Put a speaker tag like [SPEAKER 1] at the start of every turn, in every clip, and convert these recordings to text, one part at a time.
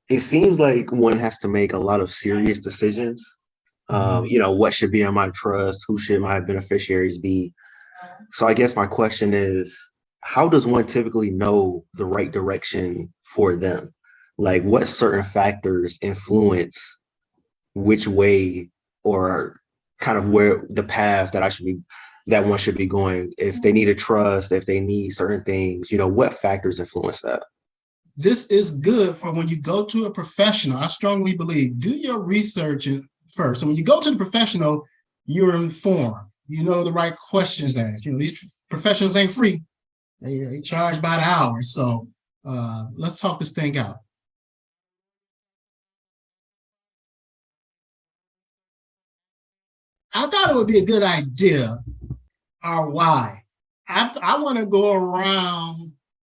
[SPEAKER 1] it seems like one has to make a lot of serious decisions. What should be in my trust? Who should my beneficiaries be? So I guess my question is, how does one typically know the right direction for them? Like what certain factors influence which way or kind of where the path that one should be going? If they need a trust, if they need certain things, what factors influence that?
[SPEAKER 2] This is good for when you go to a professional. I strongly believe, do your research first. So when you go to the professional, you're informed. You know the right questions to ask. These professionals ain't free. They charge by the hour. So let's talk this thing out. I thought it would be a good idea, or why. I want to go around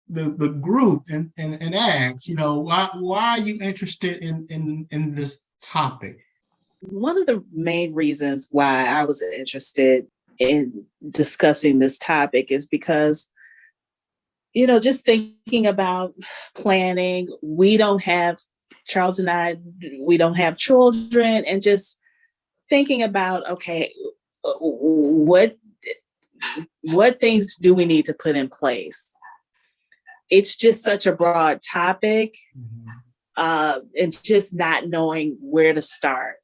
[SPEAKER 2] the group and ask, why are you interested in this topic?
[SPEAKER 3] One of the main reasons why I was interested in discussing this topic is because, just thinking about planning, Charles and I, we don't have children, and just thinking about, okay, what things do we need to put in place? It's just such a broad topic, and just not knowing where to start.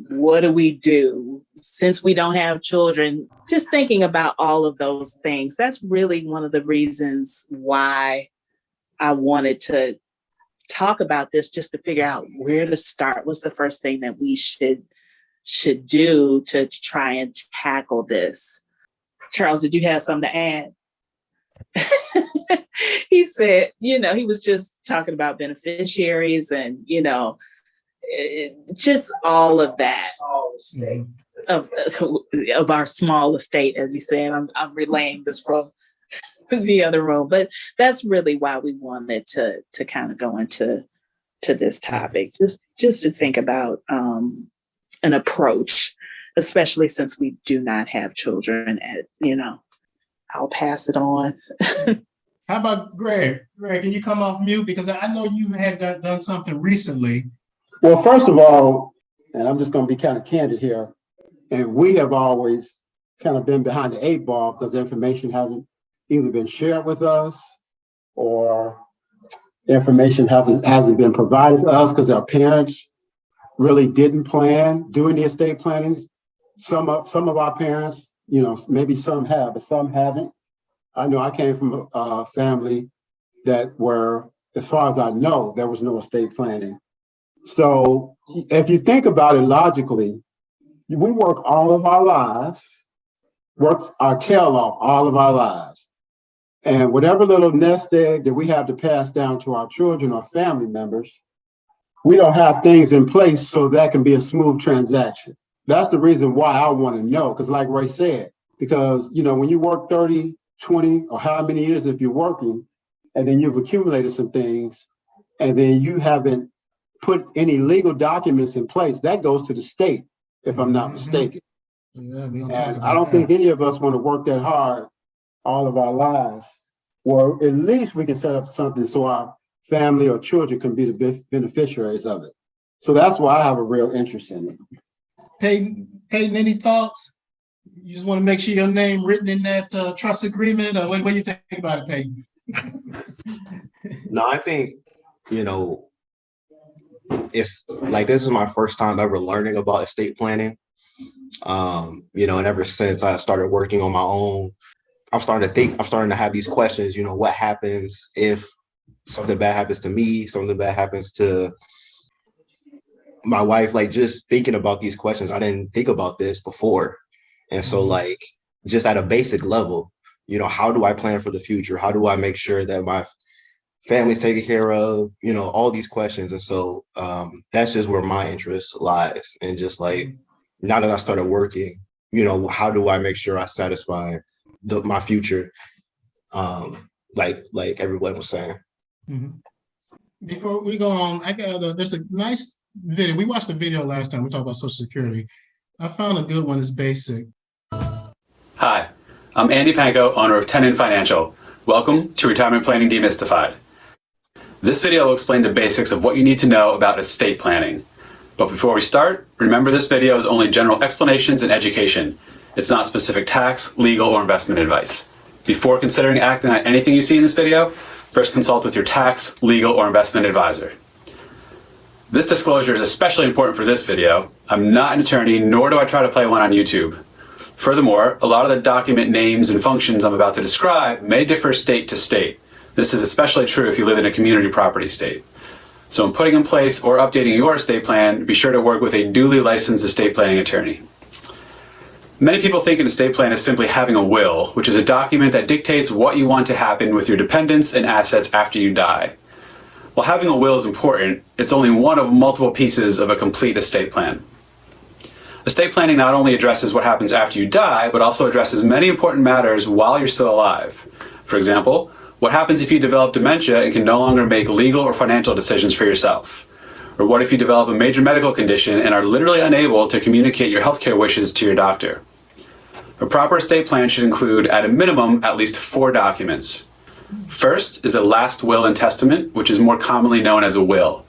[SPEAKER 3] What do we do since we don't have children? Just thinking about all of those things. That's really one of the reasons why I wanted to talk about this, just to figure out where to start. What's the first thing that we should do to try and tackle this? Charles, did you have something to add? He said, he was just talking about beneficiaries and, just all of that of our small estate, as he said. I'm relaying this from the other room, but that's really why we wanted to kind of go into this topic, just to think about an approach, especially since we do not have children. I'll pass it on.
[SPEAKER 2] How about Greg? Greg, can you come off mute? Because I know you had done something recently.
[SPEAKER 4] Well, first of all, and I'm just going to be kind of candid here, and we have always kind of been behind the 8 ball because the information hasn't either been shared with us or information hasn't been provided to us because our parents really didn't plan doing the estate planning. Some of our parents, maybe some have, but some haven't. I know I came from a family that where, as far as I know, there was no estate planning. So if you think about it logically, we work all of our lives, work our tail off all of our lives. And whatever little nest egg that we have to pass down to our children or family members, we don't have things in place so that can be a smooth transaction. That's the reason why I want to know, because like Ray said, because, when you work 30, 20, or how many years if you're working, and then you've accumulated some things, and then you haven't put any legal documents in place, that goes to the state, if I'm not mistaken.
[SPEAKER 2] Yeah,
[SPEAKER 4] and I don't think any of us want to work that hard all of our lives. Or at least we can set up something so our family or children can be the beneficiaries of it. So that's why I have a real interest in it.
[SPEAKER 2] Peyton, any thoughts? You just want to make sure your name written in that trust agreement? Or what do you think about it, Peyton?
[SPEAKER 1] No, I think, it's like this is my first time ever learning about estate planning. And ever since I started working on my own, I'm starting to have these questions, what happens if something bad happens to me, something bad happens to my wife, like just thinking about these questions. I didn't think about this before. And so like, just at a basic level, how do I plan for the future? How do I make sure that my family's taken care of? All these questions. And so that's just where my interest lies. And just like, now that I started working, how do I make sure I satisfy my future? Like everyone was saying.
[SPEAKER 2] Mm-hmm. Before we go on, there's a nice video. We watched the video last time. We talked about Social Security. I found a good one. It's basic.
[SPEAKER 5] Hi, I'm Andy Panko, owner of Tenon Financial. Welcome to Retirement Planning Demystified. This video will explain the basics of what you need to know about estate planning. But before we start, remember this video is only general explanations and education. It's not specific tax, legal, or investment advice. Before considering acting on anything you see in this video, first consult with your tax, legal, or investment advisor. This disclosure is especially important for this video. I'm not an attorney, nor do I try to play one on YouTube. Furthermore, a lot of the document names and functions I'm about to describe may differ state to state. This is especially true if you live in a community property state. So in putting in place or updating your estate plan, be sure to work with a duly licensed estate planning attorney. Many people think an estate plan is simply having a will, which is a document that dictates what you want to happen with your dependents and assets after you die. While having a will is important, it's only one of multiple pieces of a complete estate plan. Estate planning not only addresses what happens after you die, but also addresses many important matters while you're still alive. For example, what happens if you develop dementia and can no longer make legal or financial decisions for yourself? Or what if you develop a major medical condition and are literally unable to communicate your healthcare wishes to your doctor? A proper estate plan should include, at a minimum, at least 4 documents. First is a last will and testament, which is more commonly known as a will.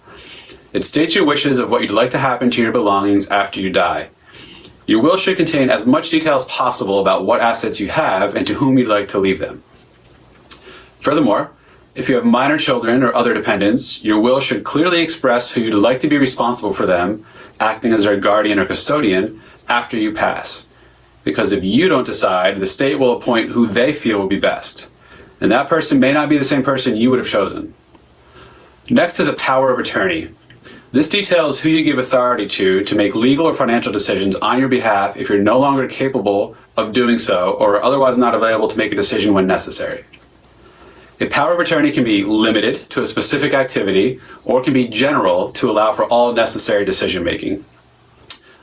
[SPEAKER 5] It states your wishes of what you'd like to happen to your belongings after you die. Your will should contain as much detail as possible about what assets you have and to whom you'd like to leave them. Furthermore, if you have minor children or other dependents, your will should clearly express who you'd like to be responsible for them, acting as their guardian or custodian, after you pass. Because if you don't decide, the state will appoint who they feel will be best. And that person may not be the same person you would have chosen. Next is a power of attorney. This details who you give authority to make legal or financial decisions on your behalf if you're no longer capable of doing so or are otherwise not available to make a decision when necessary. A power of attorney can be limited to a specific activity or can be general to allow for all necessary decision making.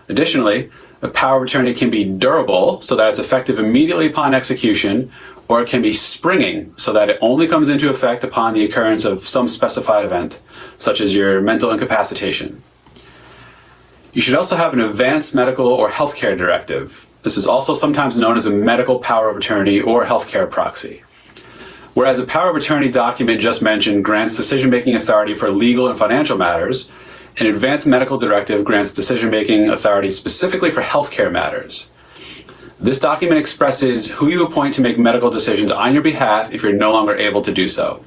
[SPEAKER 5] Additionally, a power of attorney can be durable so that it's effective immediately upon execution, or it can be springing so that it only comes into effect upon the occurrence of some specified event, such as your mental incapacitation. You should also have an advanced medical or healthcare directive. This is also sometimes known as a medical power of attorney or healthcare proxy. Whereas a power of attorney document just mentioned grants decision-making authority for legal and financial matters, an advanced medical directive grants decision-making authority specifically for healthcare matters. This document expresses who you appoint to make medical decisions on your behalf if you're no longer able to do so.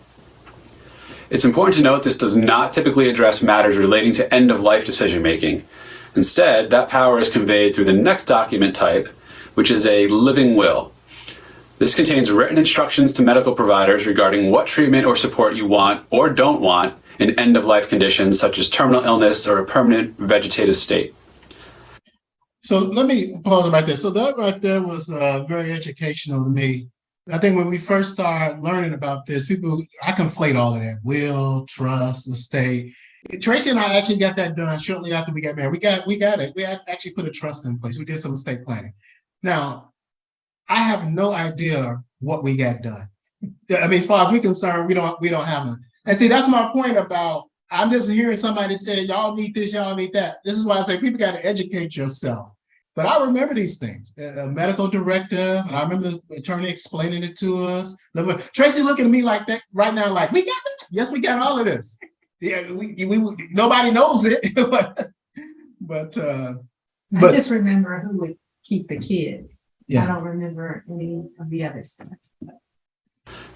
[SPEAKER 5] It's important to note this does not typically address matters relating to end-of-life decision-making. Instead, that power is conveyed through the next document type, which is a living will. This contains written instructions to medical providers regarding what treatment or support you want or don't want in end-of-life conditions such as terminal illness or a permanent vegetative state.
[SPEAKER 2] So let me pause right there. So that right there was very educational to me. I think when we first started learning about this, I conflate all of that: will, trust, estate. Tracy and I actually got that done shortly after we got married. We got it. We actually put a trust in place. We did some estate planning. Now, I have no idea what we got done. I mean, as far as we're concerned, we don't have them. And see, that's my point about, I'm just hearing somebody say, y'all need this, y'all need that. This is why I say people got to educate yourself. But I remember these things, a medical directive. I remember the attorney explaining it to us. Tracy looking at me like that right now, like, we got that? Yes, we got all of this. Yeah, we nobody knows it, but
[SPEAKER 6] I just remember who would keep the kids.
[SPEAKER 2] Yeah.
[SPEAKER 6] I don't remember any of the other stuff.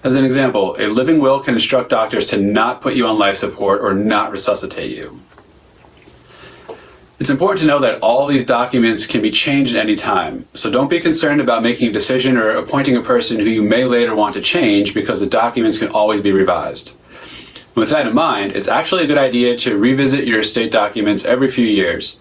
[SPEAKER 5] As an example, a living will can instruct doctors to not put you on life support or not resuscitate you. It's important to know that all these documents can be changed at any time, so don't be concerned about making a decision or appointing a person who you may later want to change because the documents can always be revised. With that in mind, it's actually a good idea to revisit your estate documents every few years.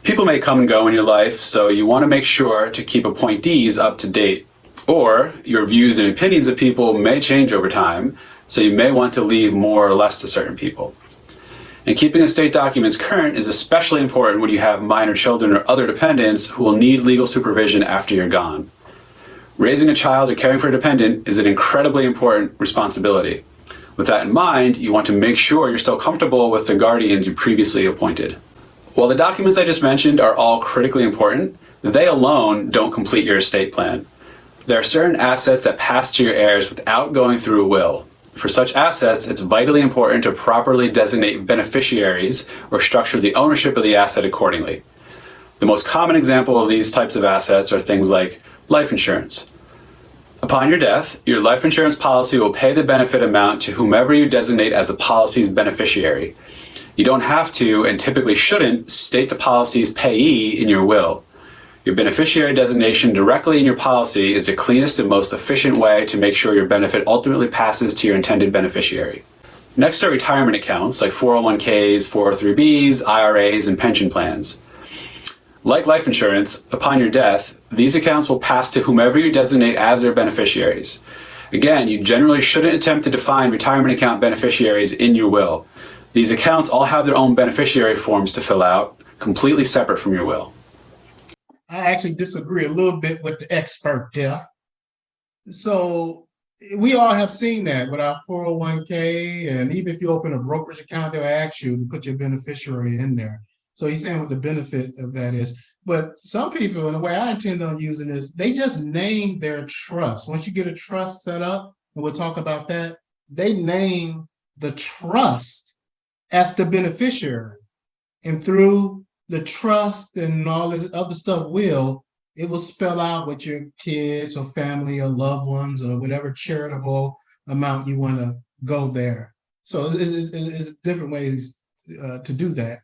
[SPEAKER 5] People may come and go in your life, so you want to make sure to keep appointees up to date. Or your views and opinions of people may change over time, so you may want to leave more or less to certain people. And keeping estate documents current is especially important when you have minor children or other dependents who will need legal supervision after you're gone. Raising a child or caring for a dependent is an incredibly important responsibility. With that in mind, you want to make sure you're still comfortable with the guardians you previously appointed. While the documents I just mentioned are all critically important, they alone don't complete your estate plan. There are certain assets that pass to your heirs without going through a will. For such assets, it's vitally important to properly designate beneficiaries or structure the ownership of the asset accordingly. The most common example of these types of assets are things like life insurance. Upon your death, your life insurance policy will pay the benefit amount to whomever you designate as the policy's beneficiary. You don't have to, and typically shouldn't, state the policy's payee in your will. Your beneficiary designation directly in your policy is the cleanest and most efficient way to make sure your benefit ultimately passes to your intended beneficiary. Next are retirement accounts like 401ks, 403bs, IRAs, and pension plans. Like life insurance, upon your death, these accounts will pass to whomever you designate as their beneficiaries. Again, you generally shouldn't attempt to define retirement account beneficiaries in your will. These accounts all have their own beneficiary forms to fill out, completely separate from your will.
[SPEAKER 2] I actually disagree a little bit with the expert there. So we all have seen that with our 401k, and even if you open a brokerage account, they'll ask you to put your beneficiary in there. So he's saying what the benefit of that is. But some people, and the way I intend on using this, they just name their trust. Once you get a trust set up, and we'll talk about that, they name the trust as the beneficiary. And through the trust and all this other stuff it will spell out what your kids or family or loved ones or whatever charitable amount you want to go there. So it's different ways to do that.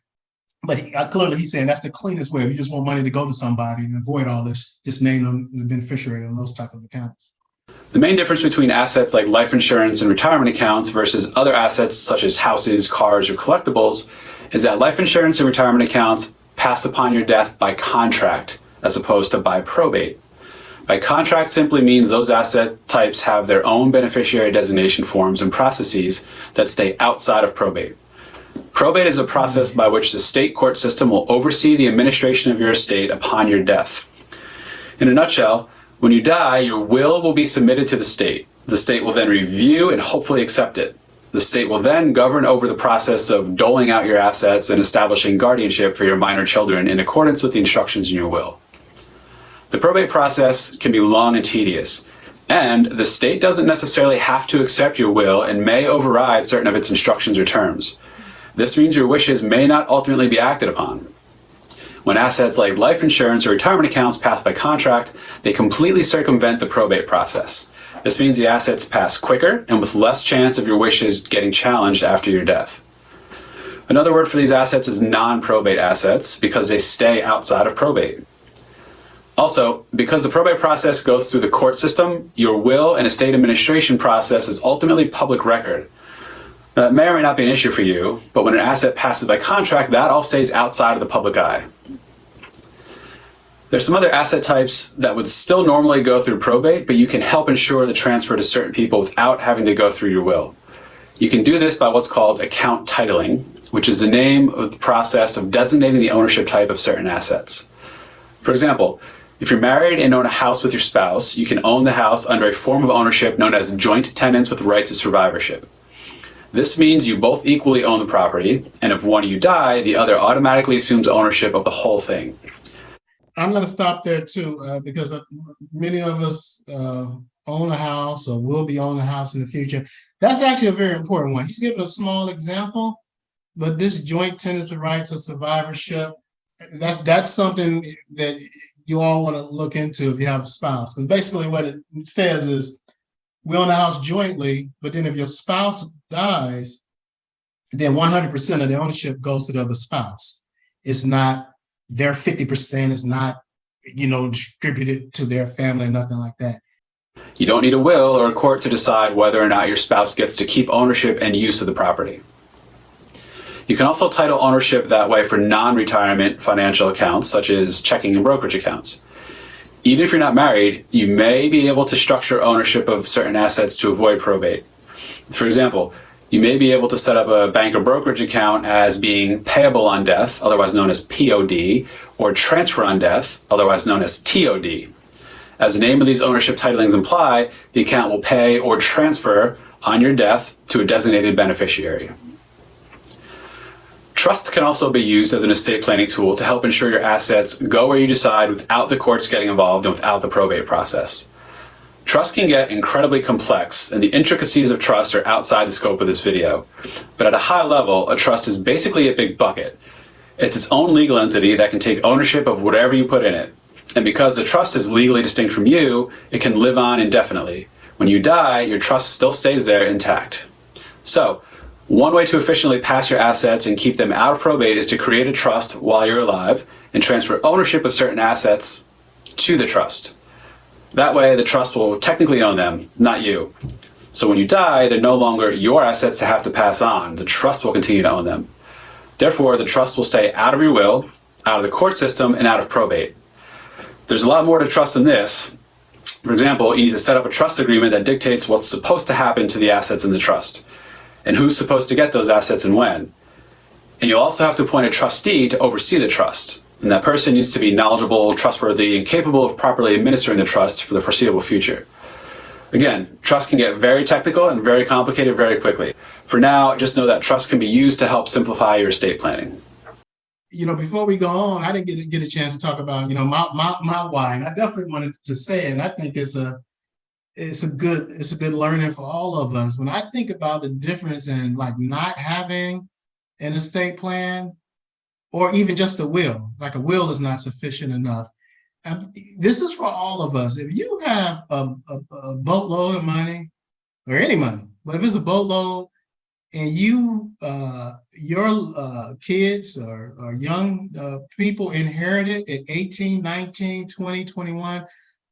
[SPEAKER 2] But clearly he's saying that's the cleanest way. If you just want money to go to somebody and avoid all this, just name them the beneficiary on those type of accounts.
[SPEAKER 5] The main difference between assets like life insurance and retirement accounts versus other assets such as houses, cars, or collectibles is that life insurance and retirement accounts pass upon your death by contract as opposed to by probate. By contract simply means those asset types have their own beneficiary designation forms and processes that stay outside of probate. Probate is a process by which the state court system will oversee the administration of your estate upon your death. In a nutshell, when you die, your will be submitted to the state. The state will then review and hopefully accept it. The state will then govern over the process of doling out your assets and establishing guardianship for your minor children in accordance with the instructions in your will. The probate process can be long and tedious, and the state doesn't necessarily have to accept your will and may override certain of its instructions or terms. This means your wishes may not ultimately be acted upon. When assets like life insurance or retirement accounts pass by contract, they completely circumvent the probate process. This means the assets pass quicker and with less chance of your wishes getting challenged after your death. Another word for these assets is non-probate assets because they stay outside of probate. Also, because the probate process goes through the court system, your will and estate administration process is ultimately public record. Now, that may or may not be an issue for you, but when an asset passes by contract, that all stays outside of the public eye. There's some other asset types that would still normally go through probate, but you can help ensure the transfer to certain people without having to go through your will. You can do this by what's called account titling, which is the name of the process of designating the ownership type of certain assets. For example, if you're married and own a house with your spouse, you can own the house under a form of ownership known as joint tenants with rights of survivorship. This means you both equally own the property, and if one of you die, the other automatically assumes ownership of the whole thing.
[SPEAKER 2] I'm going to stop there too, because many of us own a house or will be owning a house in the future. That's actually a very important one. He's given a small example, but this joint tenants with rights of survivorship, that's something that you all want to look into if you have a spouse. Because basically what it says is we own a house jointly, but then if your spouse dies, then 100% of the ownership goes to the other spouse. It's not their 50%, is not, distributed to their family, nothing like that.
[SPEAKER 5] You don't need a will or a court to decide whether or not your spouse gets to keep ownership and use of the property. You can also title ownership that way for non-retirement financial accounts, such as checking and brokerage accounts. Even if you're not married, you may be able to structure ownership of certain assets to avoid probate. For example, you may be able to set up a bank or brokerage account as being payable on death, otherwise known as POD, or transfer on death, otherwise known as TOD. As the name of these ownership titlings imply, the account will pay or transfer on your death to a designated beneficiary. Trust can also be used as an estate planning tool to help ensure your assets go where you decide without the courts getting involved and without the probate process. Trust can get incredibly complex, and the intricacies of trust are outside the scope of this video. But at a high level, a trust is basically a big bucket. It's its own legal entity that can take ownership of whatever you put in it. And because the trust is legally distinct from you, it can live on indefinitely. When you die, your trust still stays there intact. So, one way to efficiently pass your assets and keep them out of probate is to create a trust while you're alive and transfer ownership of certain assets to the trust. That way, the trust will technically own them, not you. So when you die, they're no longer your assets to have to pass on. The trust will continue to own them. Therefore, the trust will stay out of your will, out of the court system, and out of probate. There's a lot more to trust than this. For example, you need to set up a trust agreement that dictates what's supposed to happen to the assets in the trust, and who's supposed to get those assets and when. And you'll also have to appoint a trustee to oversee the trust. And that person needs to be knowledgeable, trustworthy, and capable of properly administering the trust for the foreseeable future. Again, trust can get very technical and very complicated very quickly. For now, just know that trust can be used to help simplify your estate planning.
[SPEAKER 2] Before we go on, I didn't get a chance to talk about, my why. And I definitely wanted to say it. And I think it's a good learning for all of us. When I think about the difference in like not having an estate plan, or even just a will, like a will is not sufficient enough. And this is for all of us. If you have a boatload of money, or any money, but if it's a boatload, and your kids or young people inherit it at 18, 19, 20, 21,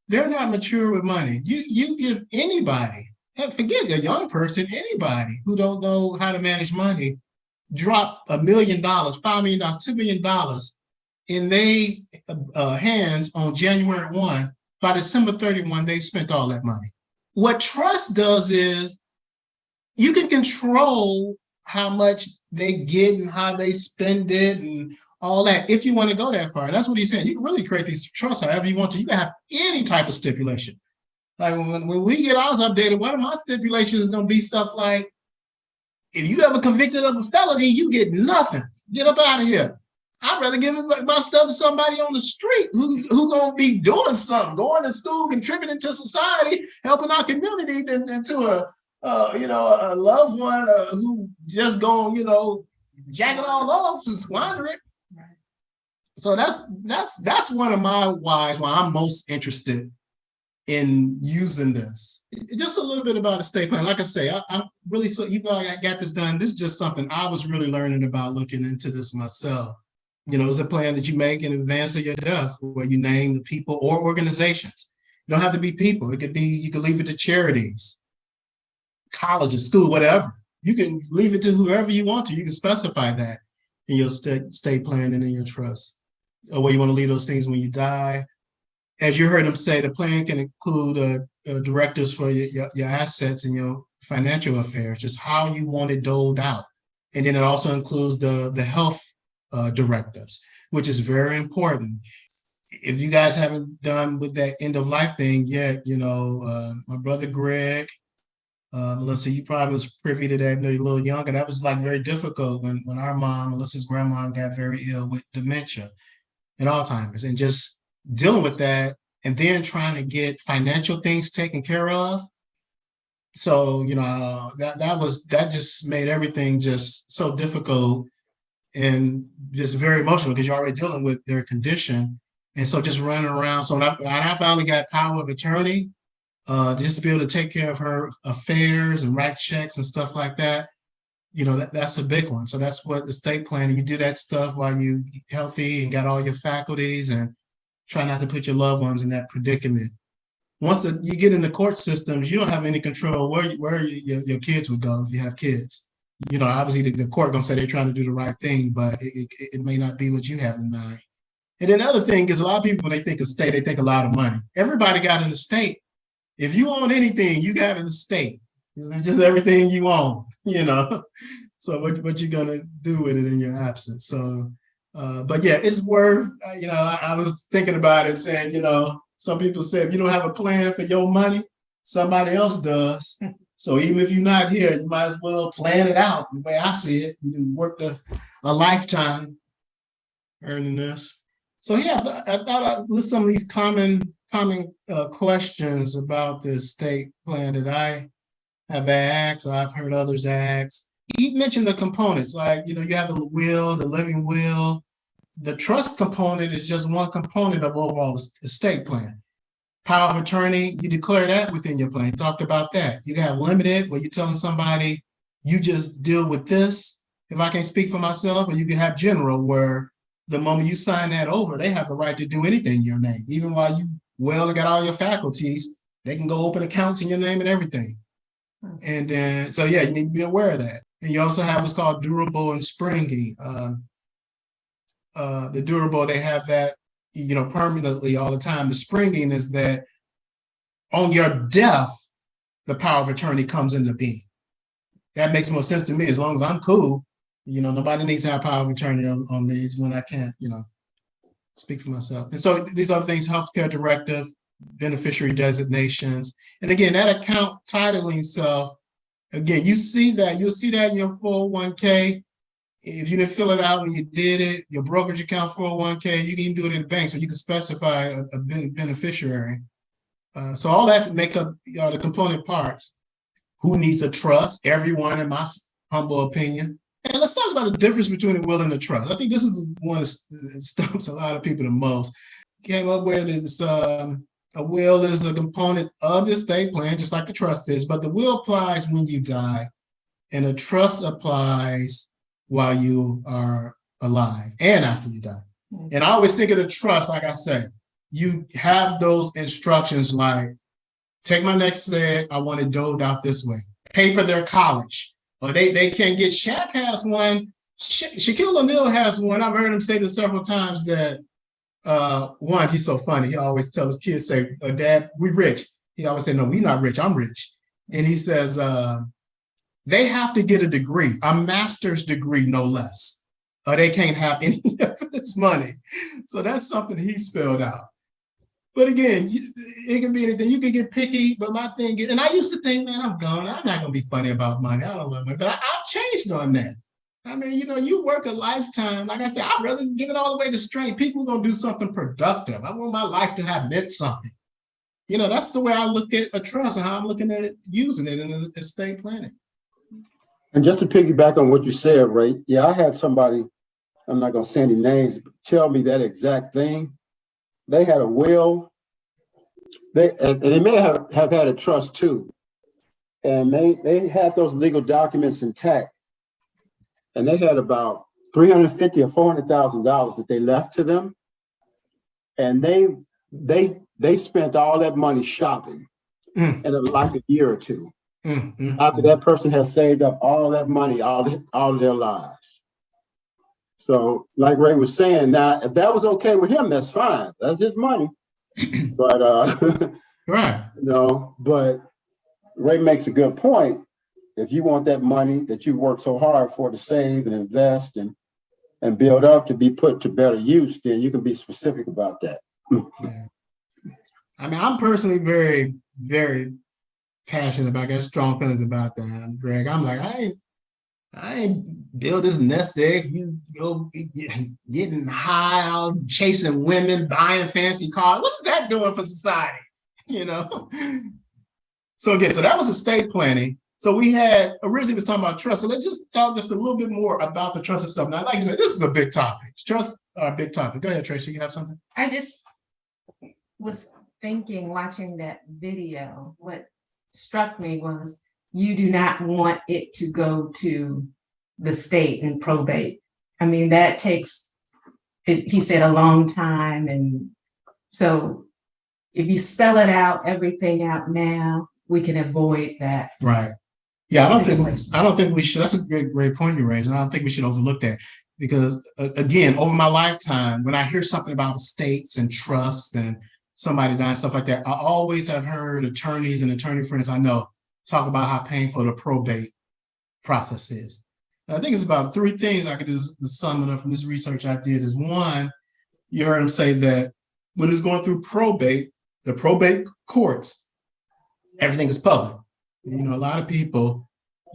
[SPEAKER 2] they're not mature with money. You give anybody, forget a young person, anybody who don't know how to manage money, drop $1 million, $5 million, $2 million in their hands on January 1. By December 31, they spent all that money. What trust does is you can control how much they get and how they spend it and all that if you want to go that far. And that's what he's saying. You can really create these trusts however you want to. You can have any type of stipulation. Like when we get ours updated, one of my stipulations is going to be stuff like, if you ever convicted of a felony, you get nothing. Get up out of here. I'd rather give my stuff to somebody on the street who gonna be doing something, going to school, contributing to society, helping our community, than to a loved one who just gonna jack it all off and squander it. Right. So that's one of my whys why I'm most interested in using this. Just a little bit about estate plan. Like I say, I'm really I got this done. This is just something I was really learning about looking into this myself. It's a plan that you make in advance of your death where you name the people or organizations. You don't have to be people. It could be, you could leave it to charities, colleges, school, whatever. You can leave it to whoever you want to. You can specify that in your estate plan and in your trust, or where you want to leave those things when you die. As you heard him say, the plan can include directives for your assets and your financial affairs, just how you want it doled out. And then it also includes the health directives, which is very important. If you guys haven't done with that end of life thing yet, my brother Greg, Melissa, you probably was privy to that when you were a little younger. That was like very difficult when our mom, Melissa's grandma, got very ill with dementia and Alzheimer's, and just dealing with that, and then trying to get financial things taken care of. So, that just made everything just so difficult and just very emotional because you're already dealing with their condition. And so just running around. So when I finally got power of attorney, just to be able to take care of her affairs and write checks and stuff like that, that's a big one. So that's what estate planning, you do that stuff while you're healthy and got all your faculties, and try not to put your loved ones in that predicament. Once you get in the court systems, you don't have any control where your kids would go if you have kids. Obviously the court gonna say they're trying to do the right thing, but it may not be what you have in mind. And then the other thing is, a lot of people, when they think estate, they think a lot of money. Everybody got an estate. If you own anything, you got an estate. It's just everything you own, So what you're gonna do with it in your absence. So, but yeah, it's worth, I was thinking about it saying, some people say if you don't have a plan for your money, somebody else does. So even if you're not here, you might as well plan it out. The way I see it, you worked a lifetime earning this. So yeah, I thought I'd list some of these common common questions about the estate plan that I have asked, I've heard others ask. You mentioned the components, like, you have the will, the living will. The trust component is just one component of overall estate plan. Power of attorney, you declare that within your plan. Talked about that. You got limited, where you're telling somebody, you just deal with this if I can't speak for myself, or you can have general, where the moment you sign that over, they have the right to do anything in your name. Even while you well and got all your faculties, they can go open accounts in your name and everything. And then, so yeah, you need to be aware of that. And you also have what's called durable and springy. The durable, they have that, permanently all the time. The springing is that on your death, the power of attorney comes into being. That makes more sense to me. As long as I'm cool, nobody needs to have power of attorney on me when I can't, speak for myself. And so these other things: healthcare directive, beneficiary designations. And again, that account titling stuff, again, you'll see that in your 401k. If you didn't fill it out when you did it, your brokerage account, 401k, you can even do it in the bank, so you can specify a beneficiary. So all that make up the component parts. Who needs a trust? Everyone, in my humble opinion. And let's talk about the difference between a will and a trust. I think this is the one that stumps a lot of people the most. Came up with it's a will is a component of the estate plan, just like the trust is, but the will applies when you die, and a trust applies while you are alive and after you die. And I always think of the trust, like I said, you have those instructions like, take my next leg, I want it doled out this way. Pay for their college. Or they can get, Shaq has one, Shaquille O'Neal has one. I've heard him say this several times that, one, he's so funny. He always tells his kids, say, Dad, we rich. He always say, no, we not rich, I'm rich. And he says, they have to get a degree, a master's degree, no less, or they can't have any of this money. So that's something he spelled out. But again, it can be anything. You can get picky, but my thing is, and I used to think, man, I'm not going to be funny about money. I don't love money, but I've changed on that. I mean, you work a lifetime. Like I said, I'd rather give it all the way to strength. People are going to do something productive. I want my life to have meant something. That's the way I look at a trust and how I'm looking at it, using it in estate planning.
[SPEAKER 4] And just to piggyback on what you said, Ray, yeah, I had somebody, I'm not going to say any names, tell me that exact thing. They had a will, and they may have had a trust too. And they had those legal documents intact. And they had about $350,000 or $400,000 that they left to them. And they spent all that money shopping in like a year or two. After that person has saved up all that money all of their lives. So like Ray was saying, now, if that was okay with him, that's fine. That's his money. But,
[SPEAKER 2] right.
[SPEAKER 4] But Ray makes a good point. If you want that money that you worked so hard for to save and invest and build up to be put to better use, then you can be specific about that.
[SPEAKER 2] Yeah. I mean, I'm personally very, very passionate about that, strong feelings about that, Greg. I'm like, I ain't build this nest egg. You go getting high, out chasing women, buying fancy cars. What is that doing for society? So again, so that was estate planning. So we had originally was talking about trust. So let's just talk just a little bit more about the trust and stuff. Now, like I said, this is a big topic. Trust are a big topic. Go ahead, Tracy. You have something?
[SPEAKER 6] I just was thinking, watching that video, what struck me was you do not want it to go to the state and probate. I mean, that takes, he said, a long time. And so if you spell it out, everything out now, we can avoid that.
[SPEAKER 2] Right. Yeah, I don't think we should. That's a great point you raised. And I don't think we should overlook that because, again, over my lifetime, when I hear something about estates and trusts and somebody dying, stuff like that, I always have heard attorneys and attorney friends I know talk about how painful the probate process is. And I think it's about three things I could do to sum it up from this research I did. Is one, you heard them say that when it's going through probate, the probate courts, everything is public. A lot of people,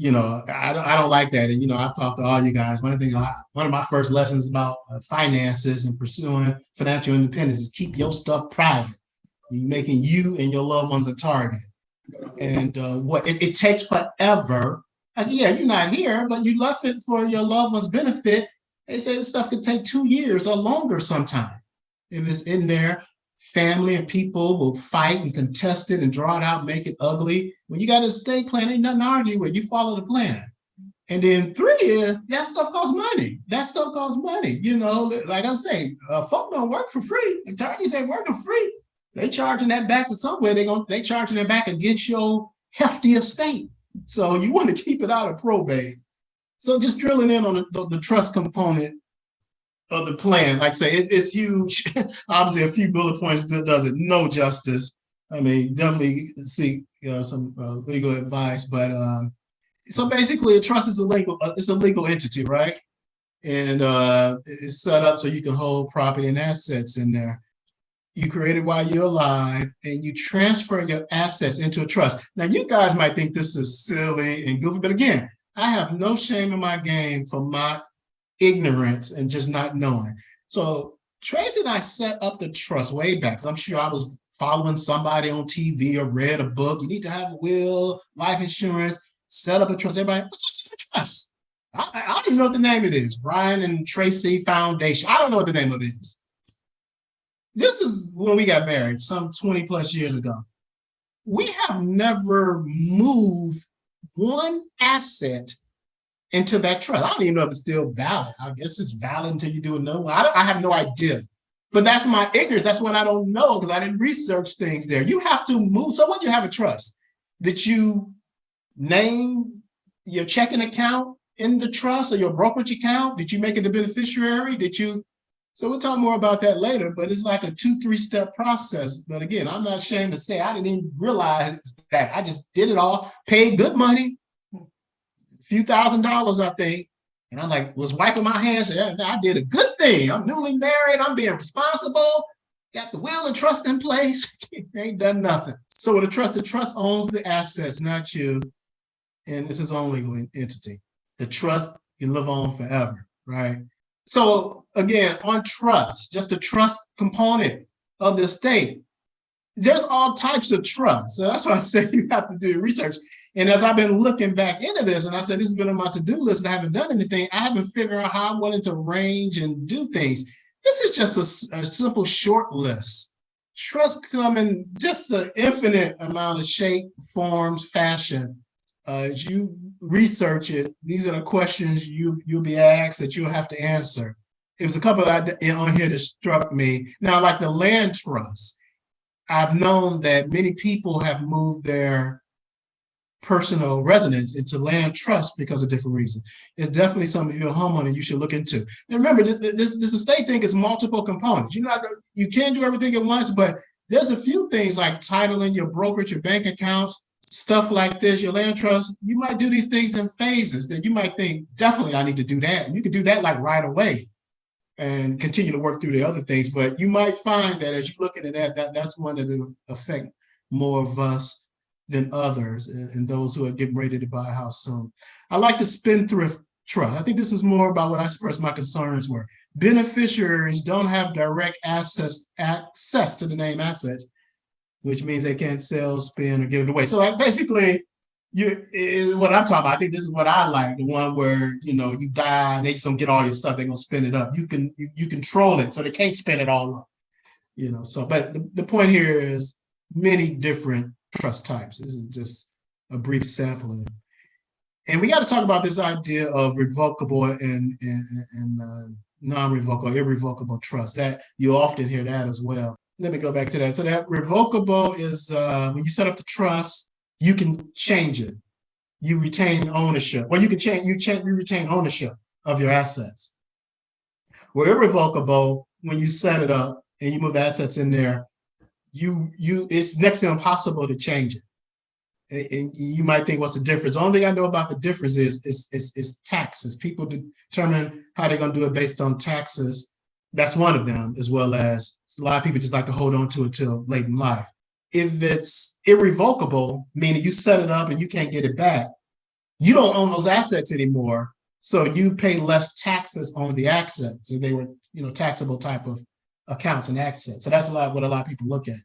[SPEAKER 2] I don't like that. And, I've talked to all you guys. One of my first lessons about finances and pursuing financial independence is keep your stuff private. You're making you and your loved ones a target. And what it takes forever. Yeah, you're not here, but you left it for your loved one's benefit. They say this stuff could take 2 years or longer sometime. If it's in there, family and people will fight and contest it and draw it out, make it ugly. When you got an estate plan, ain't nothing to argue with. You follow the plan. And then 3 is that stuff costs money. That stuff costs money. You know, like I say, folk don't work for free. Attorneys ain't working free. They charging that back to somewhere. They charging it back against your hefty estate. So you want to keep it out of probate. So just drilling in on the trust component of the plan, like I say, it's huge. Obviously, a few bullet points does it no justice. I mean, definitely seek some legal advice, but so basically, a trust is it's a legal entity, right? And it's set up so you can hold property and assets in there. You create it while you're alive, and you transfer your assets into a trust. Now, you guys might think this is silly and goofy, but again, I have no shame in my game for my ignorance and just not knowing. So Tracy and I set up the trust way back. So I'm sure I was following somebody on TV or read a book. You need to have a will, life insurance, set up a trust. Everybody, what's a trust? I don't even know what the name of it is. Brian and Tracy Foundation. I don't know what the name of it is. This is when we got married, some 20 plus years ago. We have never moved one asset into that trust. I don't even know if it's still valid. I guess it's valid until you do a no. I have no idea. But that's my ignorance. That's when I don't know because I didn't research things there. You have to move. So when you have a trust, did you name your checking account in the trust or your brokerage account? Did you make it the beneficiary? So we'll talk more about that later, but it's like a 2-3 step process. But again, I'm not ashamed to say I didn't even realize that. I just did it all, paid good money, a few $1,000s, I think. And I'm like, was wiping my hands. I did a good thing. I'm newly married. I'm being responsible. Got the will and trust in place. Ain't done nothing. So with a trust, the trust owns the assets, not you. And it's his own legal entity. The trust can live on forever, right? So again, on trust, just the trust component of the estate, there's all types of trust. So that's why I say you have to do research. And as I've been looking back into this, and I said, this has been on my to-do list and I haven't done anything, I haven't figured out how I'm willing to arrange and do things. This is just a simple short list. Trust come in just an infinite amount of shape, forms, fashion. As you research it, these are the questions you'll be asked that you'll have to answer. There was a couple on here that struck me. Now, like the land trust, I've known that many people have moved their personal residence into land trust because of different reasons. It's definitely something if you're a homeowner you should look into. And remember, this estate thing is multiple components. You can't do everything at once, but there's a few things like titling your brokerage, your bank accounts, stuff like this, your land trust. You might do these things in phases that you might think, definitely I need to do that. And you can do that like right away and continue to work through the other things. But you might find that as you're looking at that's one that will affect more of us than others and those who are getting ready to buy a house soon. I like the spendthrift trust. I think this is more about what I expressed my concerns were. Beneficiaries don't have direct access to the name assets, which means they can't sell, spend, or give it away. So like basically, what I'm talking about, I think this is what I like, the one where, you die and they just don't get all your stuff, they're gonna spend it up. You control it, so they can't spend it all up. But the point here is many different trust types. This is just a brief sampling. And we got to talk about this idea of revocable and non-revocable, irrevocable trust. That you often hear that as well. Let me go back to that. So that revocable is when you set up the trust, you can change it. You retain ownership. Well, you retain ownership of your assets. Where irrevocable, when you set it up and you move the assets in there, it's next to impossible to change it. And you might think, what's the difference? The only thing I know about the difference is taxes. People determine how they're going to do it based on taxes. That's one of them, as well as a lot of people just like to hold on to it till late in life. If it's irrevocable, meaning you set it up and you can't get it back, you don't own those assets anymore. So you pay less taxes on the assets if they were, taxable type of accounts and assets. So that's what a lot of people look at.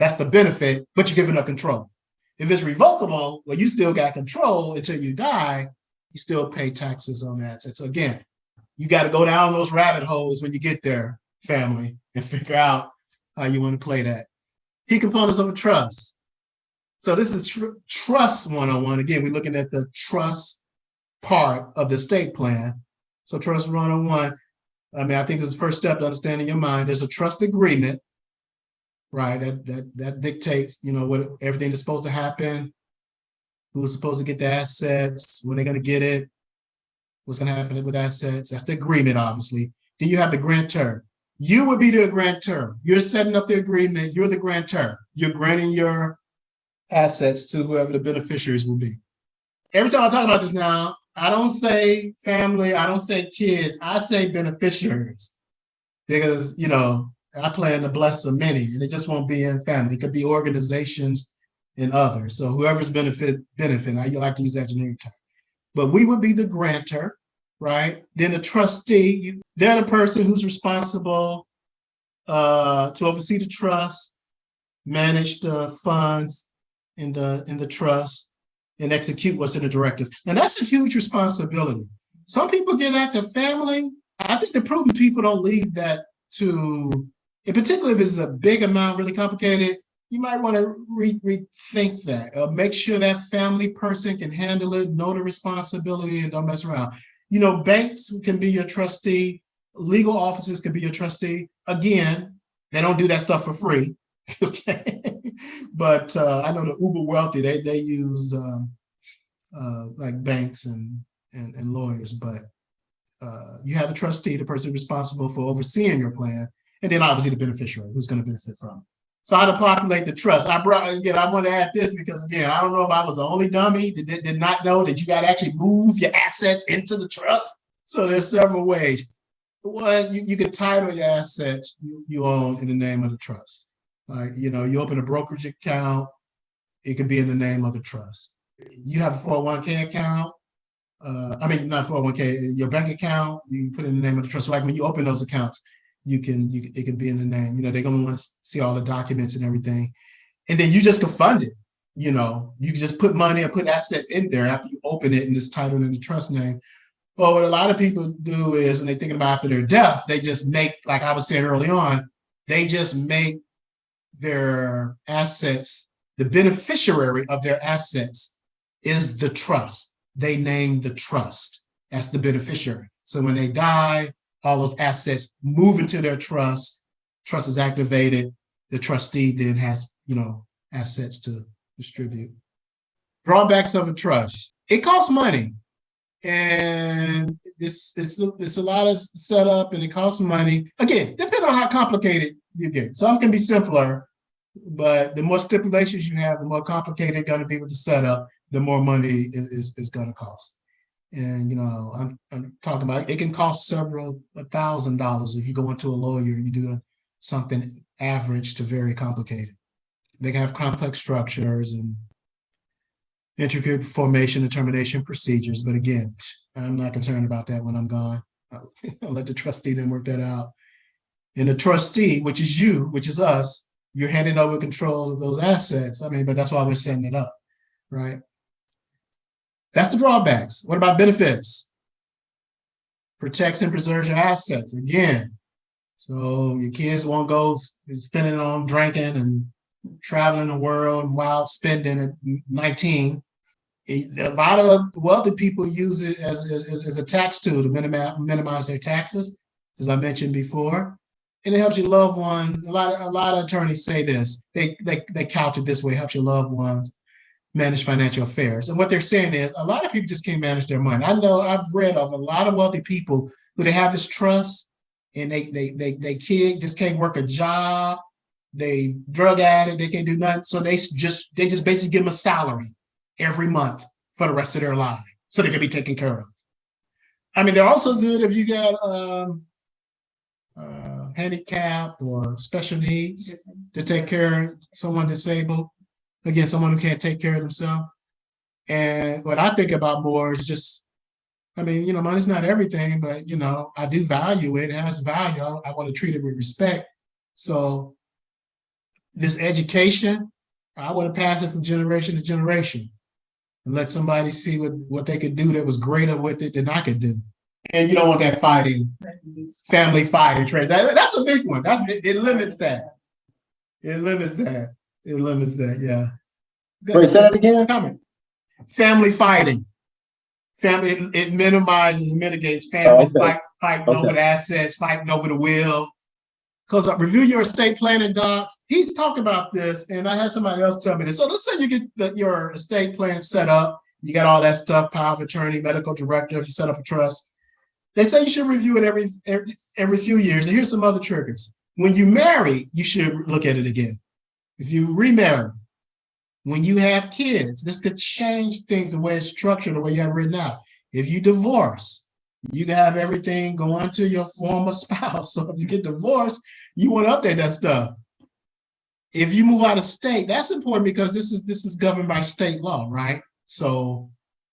[SPEAKER 2] That's the benefit, but you're giving up control. If it's revocable, well, you still got control until you die. You still pay taxes on that. So again, you got to go down those rabbit holes when you get there, family, and figure out how you want to play that. Key components of a trust. So this is trust 101. Again, we're looking at the trust part of the estate plan. So trust 101. I mean, I think this is the first step to understanding your mind. There's a trust agreement, right? That dictates, what everything that's supposed to happen, who's supposed to get the assets, when they're going to get it, what's going to happen with assets. That's the agreement, obviously. Then you have the grantor. You would be the grantor. You're setting up the agreement. You're the grantor. You're granting your assets to whoever the beneficiaries will be. Every time I talk about this now, I don't say family, I don't say kids, I say beneficiaries. Because, I plan to bless so many, and it just won't be in family. It could be organizations and others. So whoever's benefit, I like to use that generic term. But we would be the grantor, right? Then the trustee, they're the person who's responsible to oversee the trust, manage the funds in the trust, and execute what's in the directive. And that's a huge responsibility. Some people give that to family. I think the prudent people don't leave that to, in particular, if it's a big amount, really complicated, you might want to rethink that. Make sure that family person can handle it, know the responsibility, and don't mess around. Banks can be your trustee. Legal offices can be your trustee. Again, they don't do that stuff for free. Okay. But I know the uber wealthy, they use like banks and lawyers, but you have a trustee, the person responsible for overseeing your plan, and then obviously the beneficiary who's going to benefit from it. So how to populate the trust. I want to add this because, again, I don't know if I was the only dummy that did not know that you got to actually move your assets into the trust. So there's several ways. One, you can title your assets you own in the name of the trust. Like, you open a brokerage account, it could be in the name of a trust. You have a 401k account. Not 401k, your bank account, you can put it in the name of the trust. So like when you open those accounts, it can be in the name. They're going to want to see all the documents and everything. And then you just can fund it. You can just put money or put assets in there after you open it and it's titled in the trust name. Well, what a lot of people do is when they're thinking about after their death, they just make, like I was saying early on, they just make their assets, the beneficiary of their assets is the trust. They name the trust. That's the beneficiary. So when they die, all those assets move into their trust. Trust is activated. The trustee then has, assets to distribute. Drawbacks of a trust. It costs money. And it's a lot of setup and it costs money. Again, depending on how complicated you get. Some can be simpler, but the more stipulations you have, the more complicated it's going to be with the setup, the more money is going to cost. And, I'm talking about, it can cost several $1,000 if you go into a lawyer and you do something average to very complicated. They can have complex structures and intricate formation and termination procedures. But again, I'm not concerned about that when I'm gone. I'll let the trustee then work that out. And the trustee, which is you, which is us, you're handing over control of those assets. But that's why we're setting it up, right? That's the drawbacks. What about benefits? Protects and preserves your assets. Again, so your kids won't go spending it on drinking and traveling the world and wild spending at 19. A lot of wealthy people use it as a tax tool to minimize their taxes, as I mentioned before. And it helps your loved ones. A lot of attorneys say this. They couch it this way, helps your loved ones manage financial affairs. And what they're saying is a lot of people just can't manage their money. I know I've read of a lot of wealthy people who they have this trust and they kid just can't work a job. They drug addict, they can't do nothing. So they just basically give them a salary every month for the rest of their life so they can be taken care of. They're also good if you got handicap or special needs to take care of someone disabled. Again, someone who can't take care of themselves. And what I think about more is just, money's not everything, but, I do value it. It has value. I want to treat it with respect. So this education, I want to pass it from generation to generation and let somebody see what they could do that was greater with it than I could do. And you don't want that family fighting trade. That's a big one. It limits that. It limits that. Yeah.
[SPEAKER 4] Wait, say that again.
[SPEAKER 2] Family fighting. It minimizes and mitigates family fighting over the assets, fighting over the will. Because review your estate planning docs. He's talked about this, and I had somebody else tell me this. So let's say you get your estate plan set up. You got all that stuff, power of attorney, medical director, if you set up a trust. They say you should review it every few years. And here's some other triggers. When you marry, you should look at it again. If you remarry, when you have kids, this could change things, the way it's structured, the way you have it written out. If you divorce, you can have everything go on to your former spouse. So if you get divorced, you want to update that stuff. If you move out of state, that's important because this is governed by state law, right? So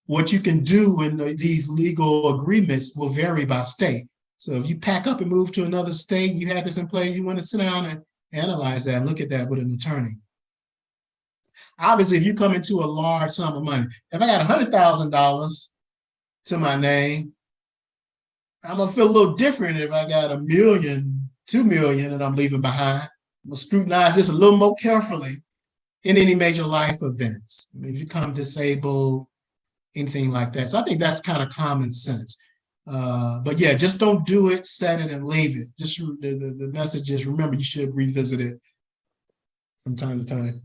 [SPEAKER 2] what you can do in these legal agreements will vary by state. So if you pack up and move to another state and you have this in place, you want to sit down and analyze that and look at that with an attorney. Obviously, if you come into a large sum of money, if I got $100,000 to my name, I'm gonna feel a little different if I got $1 million, $2 million that I'm leaving behind. I'm gonna scrutinize this a little more carefully in any major life events. I mean, if you come disabled, anything like that. So I think that's kind of common sense. But yeah, just don't do it, set it, and leave it. Just the message is, remember, you should revisit it from time to time.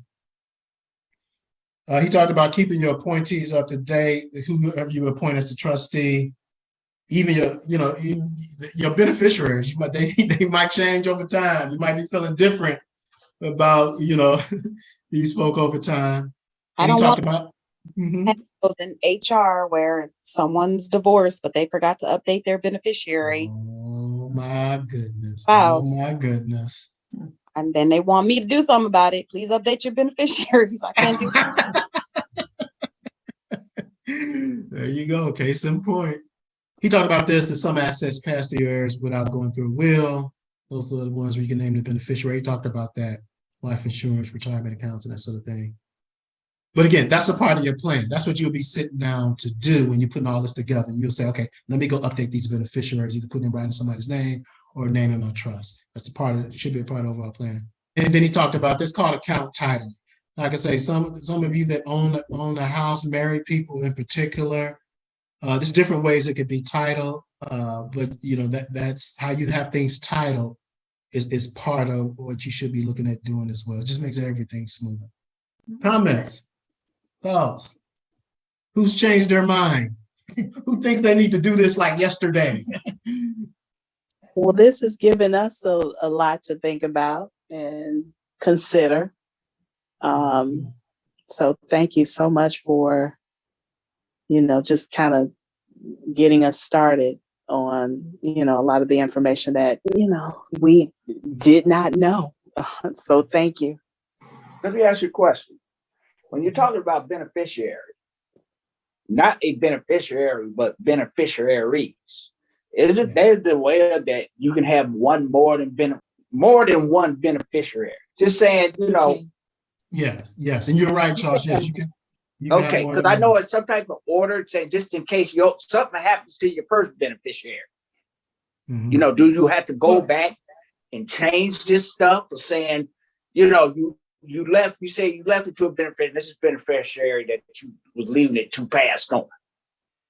[SPEAKER 2] He talked about keeping your appointees up to date, whoever you appoint as the trustee, even your beneficiaries. They might change over time. You might be feeling different about these folk over time.
[SPEAKER 7] I don't want in HR where someone's divorced, but they forgot to update their beneficiary.
[SPEAKER 2] Oh my goodness!
[SPEAKER 7] Spouse.
[SPEAKER 2] Oh my goodness!
[SPEAKER 7] And then they want me to do something about it. Please update your beneficiaries. I can't do that.
[SPEAKER 2] There you go. Case in point. He talked about this, that some assets pass to your heirs without going through a will. Those are the ones where you can name the beneficiary. He talked about that. Life insurance, retirement accounts, and that sort of thing. But again, that's a part of your plan. That's what you'll be sitting down to do when you're putting all this together. And you'll say, okay, let me go update these beneficiaries, either putting them right in somebody's name or name in my trust. That's a part of it. It should be a part of our plan. And then he talked about this called account titling. Like I say, some of you that own a house, married people in particular, there's different ways it could be titled, but that's how you have things titled is part of what you should be looking at doing as well. It just makes everything smoother. Comments, thoughts? Who's changed their mind? Who thinks they need to do this like yesterday?
[SPEAKER 3] Well, this has given us a lot to think about and consider. So thank you so much for, just kind of getting us started on, a lot of the information that, we did not know. So thank you.
[SPEAKER 8] Let me ask you a question. When you're talking about beneficiary, not a beneficiary, but beneficiaries, isn't there the way that you can have more than one beneficiary? Just saying,
[SPEAKER 2] Yes, and you're right, Charles. Yes, you can.
[SPEAKER 8] Okay, because I know it's some type of order saying just in case something happens to your first beneficiary. Mm-hmm. Do you have to go back and change this stuff for saying, you left it to a beneficiary. This is beneficiary that you was leaving it to pass on.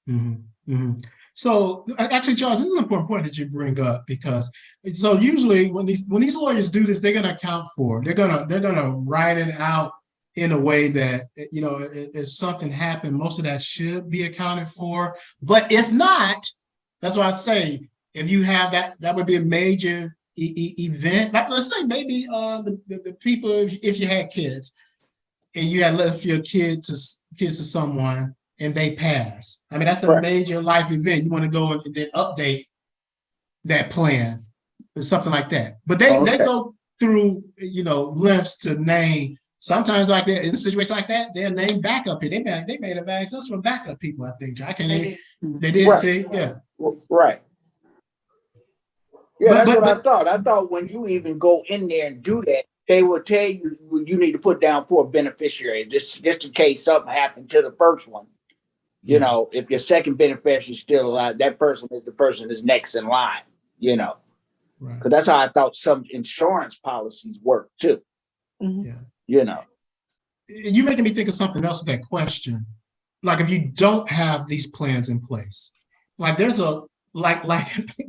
[SPEAKER 2] Mm-hmm. Mm-hmm. So actually, Charles, this is an important point that you bring up because usually when these lawyers do this, they're going to account for it. They're gonna write it out in a way that if something happened, most of that should be accounted for. But if not, that's why I say if you have that would be a major event. Like, let's say maybe the people, if you had kids and you had left your kids to someone and they pass. I mean, that's a major life event. You want to go and then update that plan or something like that. But they go through, lengths to name. Sometimes like that, in a situation like that, they'll name backup here. They may have access from backup people, I think. They did say, yeah.
[SPEAKER 8] Right. Yeah, that's what I thought. I thought when you even go in there and do that, they will tell you you need to put down 4 beneficiaries just in case something happened to the first one. You know, if your second beneficiary is still alive, that person is the person that's next in line, you know.
[SPEAKER 2] Right.
[SPEAKER 8] Because that's how I thought some insurance policies work too.
[SPEAKER 3] Mhm.
[SPEAKER 2] Yeah.
[SPEAKER 8] You know.
[SPEAKER 2] You're making me think of something else with that question. Like if you don't have these plans in place, like there's a like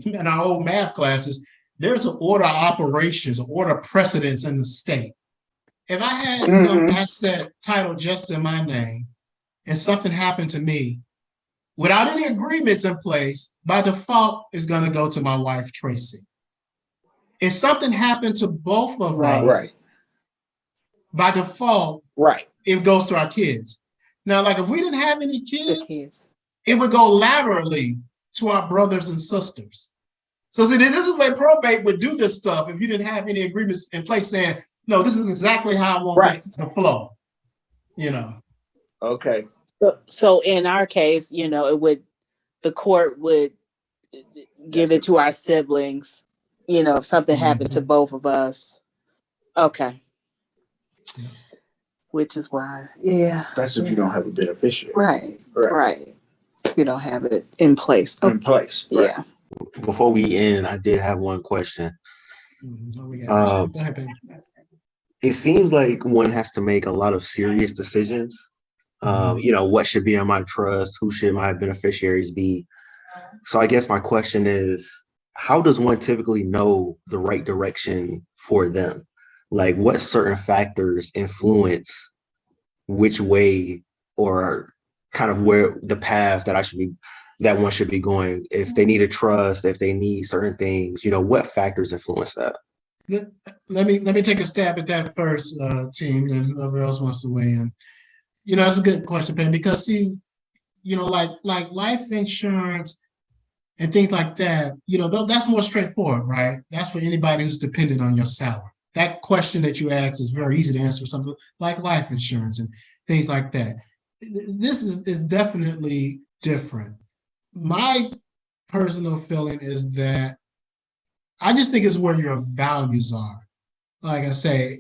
[SPEAKER 2] in our old math classes, there's an order of operations, an order of precedence in the state. If I had some asset title just in my name and something happened to me without any agreements in place, by default is going to go to my wife, Tracy. If something happened to both of us, by default, it goes to our kids. Now, like if we didn't have any kids, it would go laterally to our brothers and sisters. So see, this is where probate would do this stuff if you didn't have any agreements in place saying, no, this is exactly how I want this to flow, you know.
[SPEAKER 8] Okay.
[SPEAKER 3] So in our case, you know, the court would give it to our siblings, you know, if something happened to both of us. Okay. Which is why,
[SPEAKER 8] That's if you don't have a beneficiary.
[SPEAKER 3] Right. You don't have it in place.
[SPEAKER 8] In place. Right.
[SPEAKER 3] Yeah.
[SPEAKER 1] Before we end, I did have one question. It seems like one has to make a lot of serious decisions. You know, what should be in my trust? Who should my beneficiaries be? So I guess my question is, how does one typically know the right direction for them? Like what certain factors influence which way or kind of where the path that one should be going? If they need a trust, if they need certain things, you know, what factors influence that?
[SPEAKER 2] Let me take a stab at that first, team, and whoever else wants to weigh in. You know, that's a good question, Ben, because see, you know, like life insurance and things like that, you know, that's more straightforward, right? That's for anybody who's dependent on your salary. That question that you asked is very easy to answer, something like life insurance and things like that. This is definitely different. My personal feeling is that I just think it's where your values are. Like I say,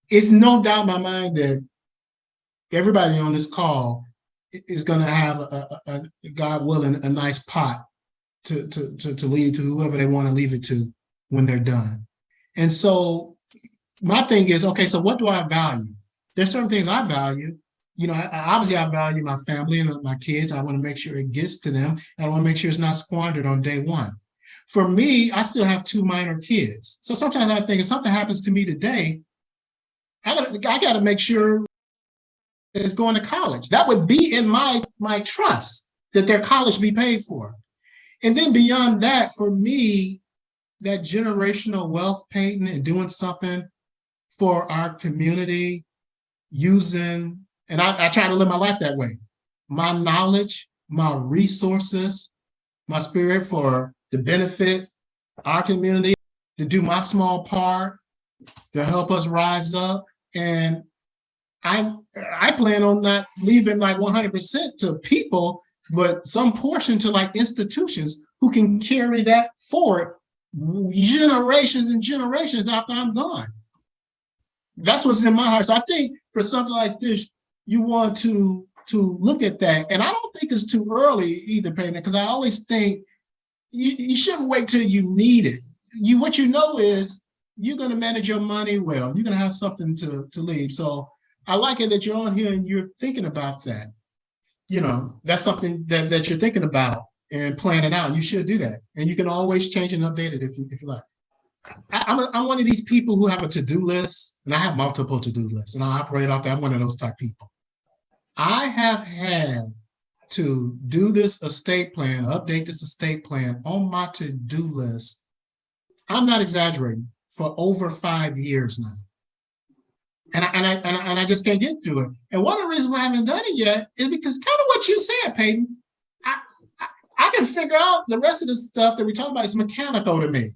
[SPEAKER 2] it's no doubt in my mind that everybody on this call is going to have a God willing, a nice pot to leave to whoever they want to leave it to when they're done. And so my thing is, okay, so what do I value? There's certain things I value. You know, obviously I value my family and my kids. I want to make sure it gets to them. And I want to make sure it's not squandered on day one. For me, I still have 2 minor kids. So sometimes I think if something happens to me today, I got to make sure it's going to college. That would be in my trust that their college be paid for. And then beyond that, for me, that generational wealth painting and doing something for our community, using, and I try to live my life that way. My knowledge, my resources, my spirit for the benefit our community, to do my small part, to help us rise up. And I plan on not leaving like 100% to people, but some portion to like institutions who can carry that forward generations and generations after I'm gone. That's what's in my heart. So I think for something like this, you want to look at that. And I don't think it's too early either, Peyton, because I always think you shouldn't wait till you need it. What you know is you're going to manage your money well. You're going to have something to leave. So I like it that you're on here and you're thinking about that. You know, that's something that you're thinking about and plan it out. You should do that. And you can always change and update it if you like. I'm one of these people who have a to-do list, and I have multiple to-do lists, and I operate off that. I'm one of those type people. I have had to do this estate plan, update this estate plan on my to-do list. I'm not exaggerating, for over 5 years now. And I just can't get through it. And one of the reasons why I haven't done it yet is because kind of what you said, Peyton. I can figure out the rest of the stuff that we talk about is mechanical to me.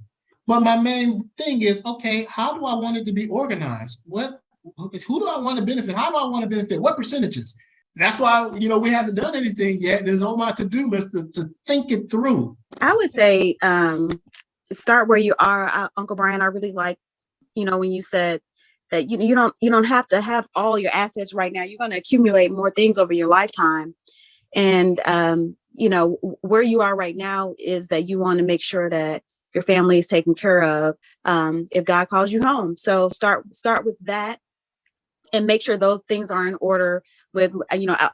[SPEAKER 2] But my main thing is, okay, how do I want it to be organized? Who do I want to benefit? How do I want to benefit? What percentages? That's why, you know, we haven't done anything yet. And it's on my to-do list to think it through.
[SPEAKER 7] I would say start where you are, Uncle Brian. I really like when you said that you don't have to have all your assets right now. You're going to accumulate more things over your lifetime. And, where you are right now is that you want to make sure that your family is taken care of if God calls you home. So start with that and make sure those things are in order with,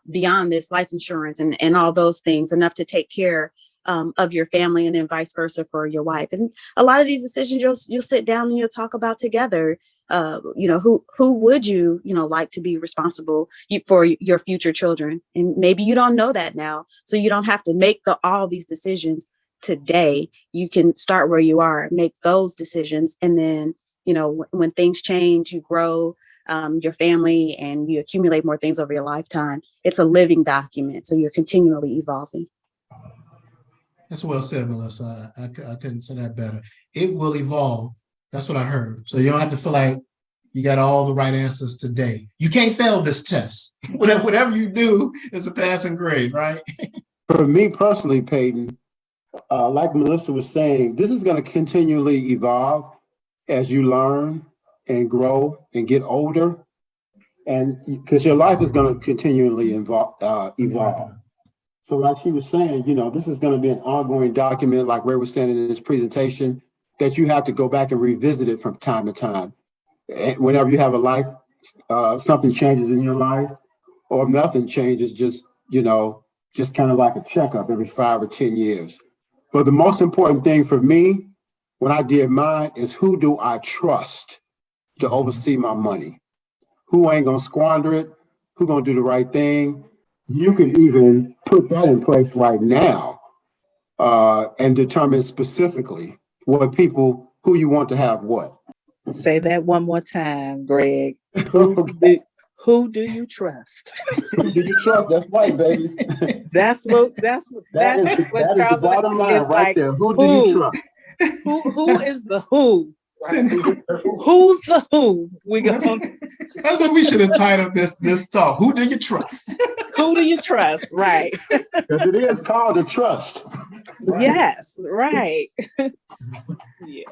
[SPEAKER 7] beyond this life insurance and all those things, enough to take care of your family, and then vice versa for your wife. And a lot of these decisions you'll sit down and you'll talk about together. Who would you like to be responsible for your future children? And maybe you don't know that now, so you don't have to make all these decisions today. You can start where you are, make those decisions, and then when things change, you grow your family and you accumulate more things over your lifetime. It's a living document, so you're continually evolving.
[SPEAKER 2] That's well said, Melissa. I couldn't say that better. It will evolve. That's what I heard. So you don't have to feel like you got all the right answers today. You can't fail this test. Whatever you do is a passing grade, right?
[SPEAKER 4] For me personally, Peyton, like Melissa was saying, this is going to continually evolve as you learn and grow and get older, and because your life is going to continually evolve. So like she was saying, this is going to be an ongoing document, like Ray was saying in this presentation, that you have to go back and revisit it from time to time. And whenever you have a life, something changes in your life, or nothing changes, just kind of like a checkup every 5 or 10 years. But the most important thing for me, when I did mine, is who do I trust to oversee my money? Who ain't going to squander it? Who going to do the right thing? You can even put that in place right now and determine specifically who you want to have what.
[SPEAKER 3] Say that one more time, Greg. Who do you trust?
[SPEAKER 4] Who do you trust? That's right, baby.
[SPEAKER 3] That's what
[SPEAKER 4] that is the bottom line right
[SPEAKER 3] like,
[SPEAKER 4] there. Who do you trust?
[SPEAKER 3] Who is the who? Right? Who's the who?
[SPEAKER 2] That's what we should have titled this talk. Who do you trust?
[SPEAKER 3] Who do you trust? Right.
[SPEAKER 4] Because it is called a trust.
[SPEAKER 3] Yes, right. Yeah.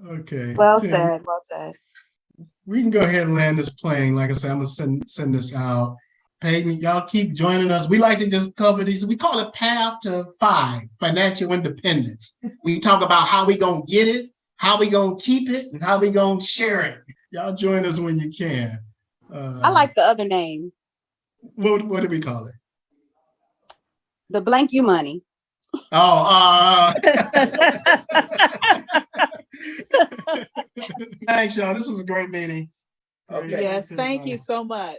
[SPEAKER 2] Okay.
[SPEAKER 7] Well said. Well said.
[SPEAKER 2] We can go ahead and land this plane. Like I said, I'm gonna send this out. Peyton, y'all keep joining us. We like to just cover these. We call it Path to 5, Financial Independence. We talk about how we gonna get it, how we gonna keep it, and how we gonna share it. Y'all join us when you can.
[SPEAKER 7] I like the other name.
[SPEAKER 2] What do we call it?
[SPEAKER 7] The blank you money.
[SPEAKER 2] Oh, thanks, y'all. This was a great meeting.
[SPEAKER 3] Okay. Yes, thank you so much.